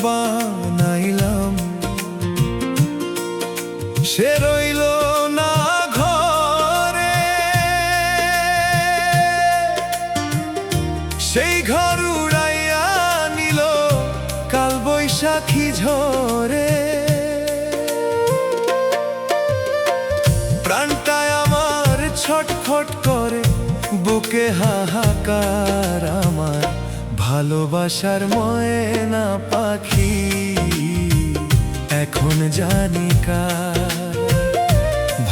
বানাইলাম, সে রইল না ঘরে। সেই ঘর উড়াইয়া নিল কাল বৈশাখী ঝরে। প্রাণটায় আমার ছটফট করে, বুকে হাহাকার আমার ভালোবাসার ময়না পাখি এখন জানি কার।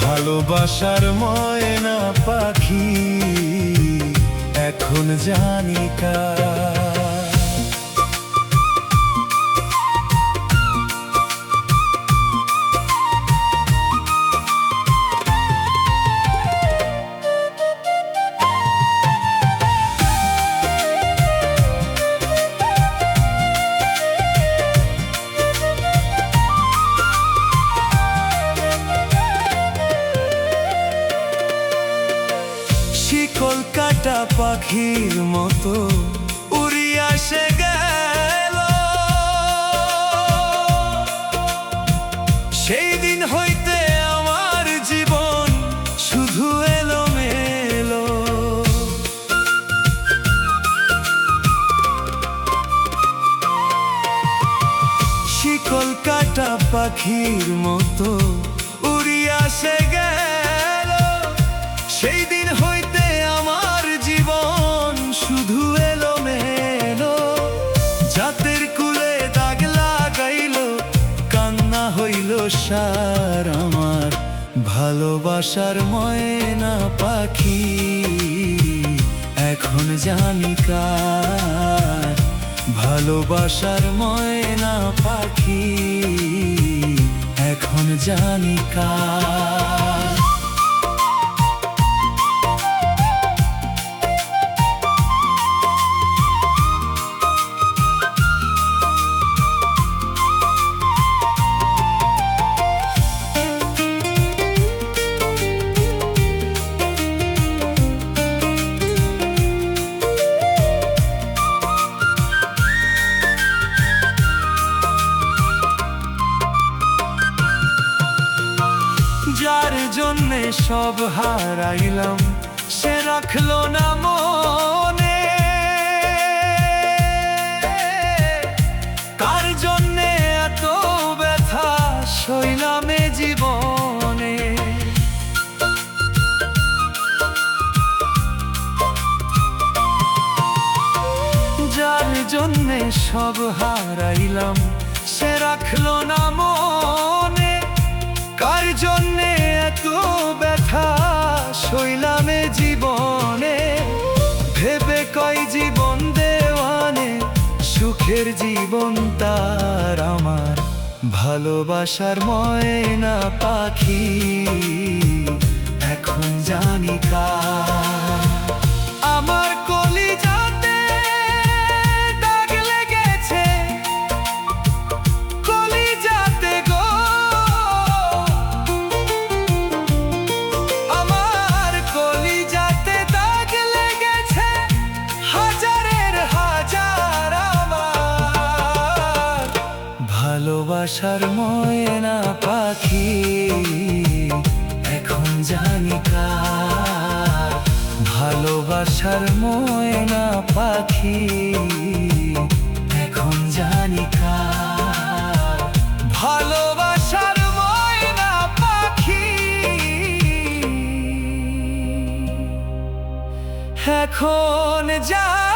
ভালোবাসার ময়না পাখি এখন জানি কার। শিকল কাটা পাখির মতো উড়িয়া সে গেল, সেই দিন হইতে আমার জীবন শুধু এলোমেলো। শিকল কাটা পাখির মতো উড়িয়া সে গেল, সেই দিন হইতে আমার জীবন শুধু এলোমেলো। জাতের কুলে দাগ লাগাইল, কান্না হইল সার আমার ভালোবাসার ময়না পাখি এখন জানি কার। ভালোবাসার ময়না পাখি এখন জানি কার। যার জন্যে সব হারাইলাম, সে রাখলো না মনে। কার জন্যে এত ব্যথা সইলাম এ জীবনে। যার জন্যে সব হারাইলাম, সে রাখলো না মনে। কার জন্যে এত ব্যথা সইলাম এ জীবনে। ভেবে কয় জীবন দেওয়ানে, সুখের জীবন তার আমার ভালোবাসার ময়না পাখি এখন জানি কার। আমার কলিজাতে দাগ লেগেছে, কলিজাতে গো। আমার কলিজাতে দাগ লেগেছে হাজারের হাজার আমার ভালোবাসার ময়না পাখি এখন জানি কার। ভালোবাসার ময়না পাখি এখন জানি কার। ভালোবাসার ময়না পাখি এখন জানি।